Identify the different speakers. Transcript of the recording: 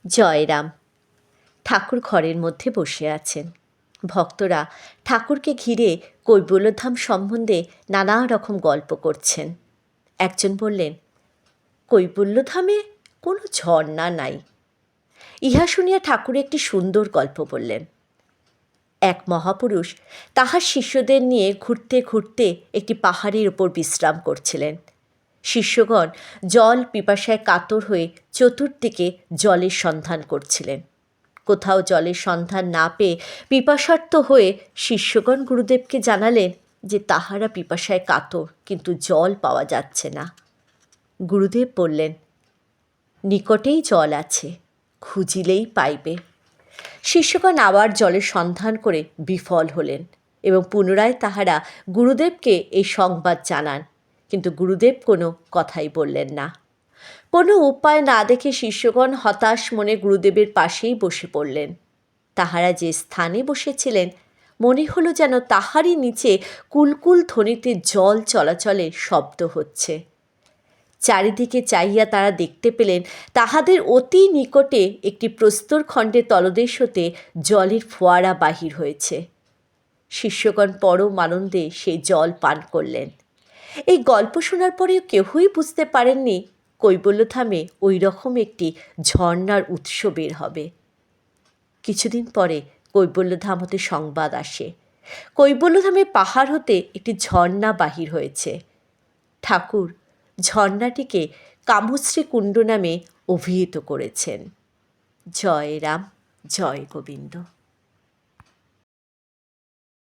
Speaker 1: জয়রাম। ঠাকুর ঘরের মধ্যে বসে আছেন। ভক্তরা ঠাকুরকে ঘিরে কৈবল্যধাম সম্বন্ধে নানা রকম গল্প করছেন। একজন বললেন, কৈবল্যধামে কোনো ঝর্ণা নাই। ইহা শুনিয়া ঠাকুর একটি সুন্দর গল্প বললেন। এক মহাপুরুষ তাহার শিষ্যদের নিয়ে ঘুরতে ঘুরতে একটি পাহাড়ের ওপর বিশ্রাম করছিলেন। শিষ্যগণ জল পিপাসায় কাতর হয়ে চতুর্দিকে জলের সন্ধান করছিলেন। কোথাও জলের সন্ধান না পেয়ে পিপাসার্ত হয়ে শিষ্যগণ গুরুদেবকে জানালেন যে তাহারা পিপাসায় কাতর, কিন্তু জল পাওয়া যাচ্ছে না। গুরুদেব বললেন, নিকটেই জল আছে, খুঁজিলেই পাইবে। শিষ্যগণ আবার জলের সন্ধান করে বিফল হলেন এবং পুনরায় তাহারা গুরুদেবকে এই সংবাদ জানান, কিন্তু গুরুদেব কোনো কথাই বললেন না। কোনো উপায় না দেখে শিষ্যগণ হতাশ মনে গুরুদেবের পাশেই বসে পড়লেন। তাহারা যে স্থানে বসেছিলেন মনে হলো যেন তাহারই নিচে কুলকুল ধ্বনিতে জল চলাচলের শব্দ হচ্ছে। চারিদিকে চাহিয়া তারা দেখতে পেলেন তাহাদের অতি নিকটে একটি প্রস্তরখণ্ডের তলদেশ হতে জলের ফোয়ারা বাহির হয়েছে। শিষ্যগণ পরম আনন্দে সেই জল পান করলেন। এই গল্প শোনার পরেও কেহই বুঝতে পারেননি কৈবল্যধামে ওই রকম একটি ঝর্ণার উৎস বের হবে। কিছুদিন পরে কৈবল্যধাম হতে সংবাদ আসে, কৈবল্যধামে পাহাড় হতে একটি ঝর্ণা বাহির হয়েছে। ঠাকুর ঝর্ণাটিকে কামশ্রী কুণ্ড নামে অভিহিত করেছেন। জয় রাম, জয় গোবিন্দ।